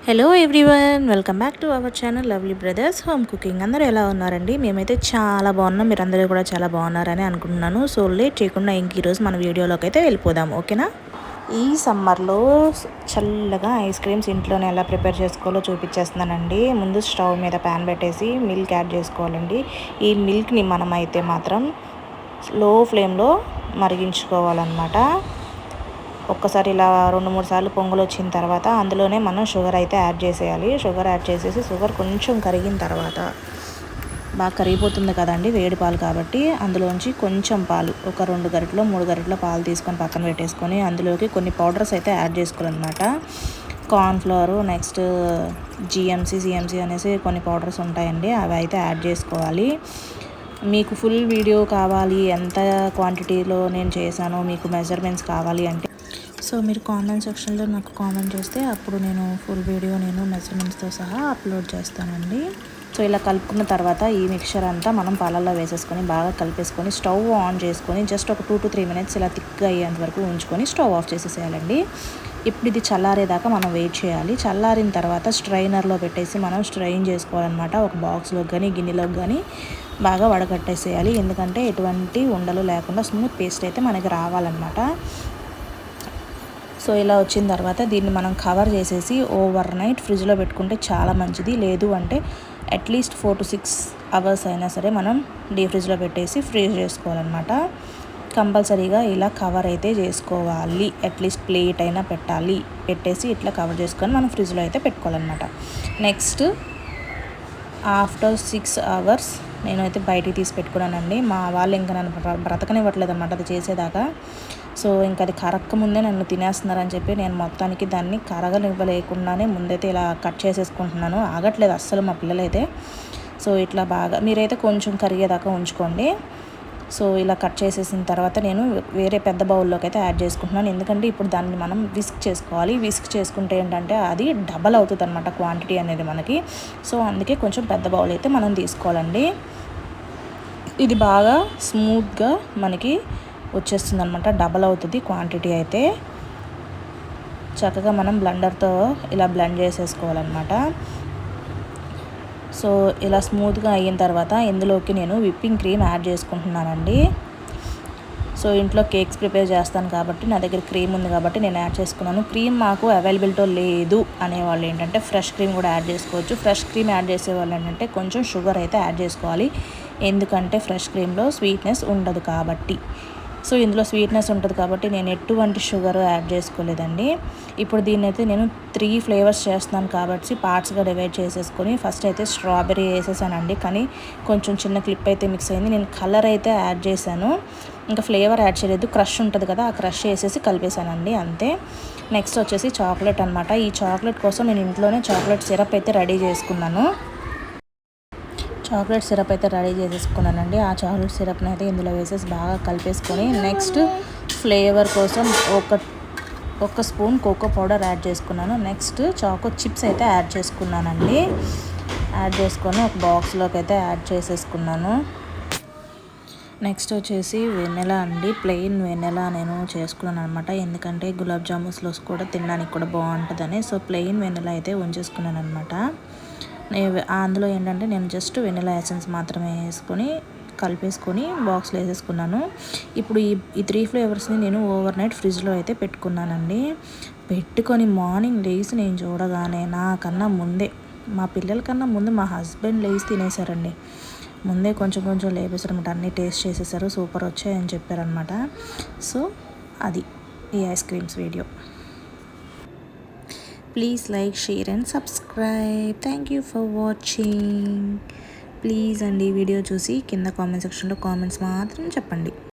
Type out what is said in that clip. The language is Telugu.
Hello everyone, welcome back to our channel lovely brothers home cooking. అందరూ ఎలా ఉన్నారండి? మేమైతే చాలా బాగున్నాం, మీరందరూ కూడా చాలా బాగున్నారని అనుకుంటున్నాను. సో లేట్ చేయకుండా ఈరోజు మన వీడియోలోకి అయితే వెళ్ళిపోదాం, ఓకేనా? ఈ సమ్మర్లో చల్లగా ఐస్ క్రీమ్స్ ఇంట్లోనే ఎలా ప్రిపేర్ చేసుకోవాలో చూపించేస్తున్నానండి. ముందు స్టవ్ మీద ప్యాన్ పెట్టేసి మిల్క్ యాడ్ చేసుకోవాలండి. ఈ మిల్క్ని మనం అయితే మాత్రం లో ఫ్లేమ్లో మరిగించుకోవాలన్నమాట. ఒక్కసారి ఇలా 2-3 సార్లు పొంగులు వచ్చిన తర్వాత అందులోనే మనం షుగర్ అయితే యాడ్ చేసేయాలి. షుగర్ యాడ్ చేసేసి షుగర్ కొంచెం కరిగిన తర్వాత, బాగా కరిగిపోతుంది కదండి వేడి పాలు కాబట్టి, అందులోంచి కొంచెం పాలు, ఒక 2 గరిటెలో 3 గరిటెల పాలు తీసుకొని పక్కన పెట్టేసుకొని అందులోకి కొన్ని పౌడర్స్ అయితే యాడ్ చేసుకోవాలన్నమాట. కార్న్ఫ్లవరు, నెక్స్ట్ సిఎంసి అనేసి కొన్ని పౌడర్స్ ఉంటాయండి, అవి అయితే యాడ్ చేసుకోవాలి. మీకు ఫుల్ వీడియో కావాలి, ఎంత క్వాంటిటీలో నేను చేశానో మీకు మెజర్మెంట్స్ కావాలి అంటే సో మీరు కామెంట్ సెక్షన్లో నాకు కామెంట్ చేస్తే అప్పుడు నేను ఫుల్ వీడియో మెజర్మెంట్స్తో సహా అప్లోడ్ చేస్తానండి. సో ఇలా కలుపుకున్న తర్వాత ఈ మిక్చర్ అంతా మనం పాలల్లో వేసేసుకొని బాగా కలిపేసుకొని స్టవ్ ఆన్ చేసుకొని జస్ట్ ఒక 2 to 3 minutes ఇలా థిక్గా అయ్యేంత వరకు ఉంచుకొని స్టవ్ ఆఫ్ చేసేసేయాలండి. ఇప్పుడు ఇది చల్లారేదాకా మనం వెయిట్ చేయాలి. చల్లారిన తర్వాత స్ట్రైనర్లో పెట్టేసి మనం స్ట్రైన్ చేసుకోవాలన్నమాట. ఒక బాక్స్లోకి కానీ గిన్నెలోకి కానీ బాగా వడగట్టేసేయాలి, ఎందుకంటే ఎటువంటి ఉండలు లేకుండా స్మూత్ పేస్ట్ అయితే మనకి రావాలన్నమాట. సో ఇలా వచ్చిన తర్వాత దీన్ని మనం కవర్ చేసేసి ఓవర్ నైట్ ఫ్రిడ్జ్లో పెట్టుకుంటే చాలా మంచిది. లేదు అంటే అట్లీస్ట్ 4 to 6 hours అయినా సరే మనం డీప్ ఫ్రిడ్జ్లో పెట్టేసి ఫ్రీజ్ చేసుకోవాలన్నమాట. కంపల్సరీగా ఇలా కవర్ అయితే చేసుకోవాలి. అట్లీస్ట్ ప్లేట్ అయినా పెట్టేసి ఇట్లా కవర్ చేసుకొని మనం ఫ్రిడ్జ్లో అయితే పెట్టుకోవాలన్నమాట. నెక్స్ట్ ఆఫ్టర్ 6 hours నేనైతే బయటికి తీసి పెట్టుకున్నానండి. మా వాళ్ళు ఇంకా నన్ను బ్రతకనివ్వట్లేదు అన్నమాట అది చేసేదాకా. సో ఇంకా అది కరక్క ముందే నన్ను తినేస్తున్నారని చెప్పి నేను మొత్తానికి దాన్ని కరగనివ్వలేకుండానే ముందైతే ఇలా కట్ చేసేసుకుంటున్నాను. ఆగట్లేదు అస్సలు మా పిల్లలైతే. సో ఇట్లా బాగా మీరైతే కొంచెం కరిగేదాకా ఉంచుకోండి. సో ఇలా కట్ చేసేసిన తర్వాత నేను వేరే పెద్ద బౌల్లోకి అయితే యాడ్ చేసుకుంటున్నాను, ఎందుకంటే ఇప్పుడు దాన్ని మనం విస్క్ చేసుకోవాలి. విస్క్ చేసుకుంటే ఏంటంటే అది డబల్ అవుతుంది అనమాట క్వాంటిటీ అనేది మనకి. సో అందుకే కొంచెం పెద్ద బౌల్ అయితే మనం తీసుకోవాలండి. ఇది బాగా స్మూత్గా మనకి వచ్చేస్తుంది అనమాట, డబల్ అవుతుంది క్వాంటిటీ అయితే. చక్కగా మనం బ్లెండర్తో ఇలా బ్లెండ్ చేసేసుకోవాలన్నమాట. సో ఇలా స్మూత్గా అయిన తర్వాత ఇందులోకి నేను విప్పింగ్ క్రీమ్ యాడ్ చేసుకుంటున్నానండి. సో ఇంట్లో కేక్స్ ప్రిపేర్ చేస్తాను కాబట్టి నా దగ్గర క్రీమ్ ఉంది కాబట్టి నేను యాడ్ చేసుకున్నాను. క్రీమ్ మాకు అవైలబిలిటీ లేదు అనేవాళ్ళు ఏంటంటే ఫ్రెష్ క్రీమ్ కూడా యాడ్ చేసుకోవచ్చు. ఫ్రెష్ క్రీమ్ యాడ్ చేసేవాళ్ళు ఏంటంటే కొంచెం షుగర్ అయితే యాడ్ చేసుకోవాలి, ఎందుకంటే ఫ్రెష్ క్రీమ్లో స్వీట్నెస్ ఉండదు కాబట్టి. సో ఇందులో స్వీట్నెస్ ఉంటుంది కాబట్టి నేను ఎటువంటి షుగర్ యాడ్ చేసుకోలేదండి. ఇప్పుడు దీన్ని అయితే నేను 3 ఫ్లేవర్స్ చేస్తున్నాను కాబట్టి పార్ట్స్గా డివైడ్ చేసేసుకొని ఫస్ట్ అయితే స్ట్రాబెర్రీ వేసేసానండి, కానీ కొంచెం చిన్న క్లిప్ అయితే మిక్స్ అయింది. నేను కలర్ అయితే యాడ్ చేశాను, ఇంకా ఫ్లేవర్ యాడ్ చేయలేదు. క్రష్ ఉంటుంది కదా, ఆ క్రష్ వేసేసి కలిపేశానండి, అంతే. నెక్స్ట్ వచ్చేసి చాక్లెట్ అనమాట. ఈ చాక్లెట్ కోసం నేను ఇంట్లోనే చాక్లెట్ సిరప్ అయితే రెడీ చేసుకున్నాను. చాక్లెట్ సిరప్ అయితే రెడీ చేసేసుకున్నానండి. ఆ చాక్లెట్ సిరప్ని అయితే ఇందులో వేసేసి బాగా కలిపేసుకొని నెక్స్ట్ ఫ్లేవర్ కోసం ఒక స్పూన్ కోకో పౌడర్ యాడ్ చేసుకున్నాను. నెక్స్ట్ చాకో చిప్స్ అయితే యాడ్ చేసుకున్నానండి. యాడ్ చేసుకొని ఒక బాక్స్లోకి అయితే యాడ్ చేసేసుకున్నాను. నెక్స్ట్ వచ్చేసి వెన్నెలా అండి, ప్లెయిన్ వెన్నెలా నేను చేసుకున్నాను అనమాట, ఎందుకంటే గులాబ్ జామున్స్లో కూడా తినడానికి కూడా బాగుంటుందని. సో ప్లెయిన్ వెన్నెలా అయితే ఉంచేసుకున్నాను అనమాట. అందులో ఏంటంటే నేను జస్ట్ వెనిలా ఎసెన్స్ మాత్రమే వేసుకొని కలిపేసుకొని బాక్స్లో వేసేసుకున్నాను. ఇప్పుడు ఈ 3 ఫ్లేవర్స్ని నేను ఓవర్ నైట్ ఫ్రిడ్జ్లో అయితే పెట్టుకున్నానండి. పెట్టుకొని మార్నింగ్ లేసి నేను చూడగానే నాకన్నా ముందే, మా పిల్లల కన్నా ముందు మా హస్బెండ్ లేచి తినేశారండి. ముందే కొంచెం కొంచెం లేపేశారనమాట, అన్నీ టేస్ట్ చేసేసారు, సూపర్ వచ్చాయని చెప్పారనమాట. సో అది ఈ ice creams video. Please like, share and subscribe. Thank you for watching. Please అండి వీడియో చూసి కింద కామెంట్ సెక్షన్లో కామెంట్స్ మాత్రం చెప్పండి.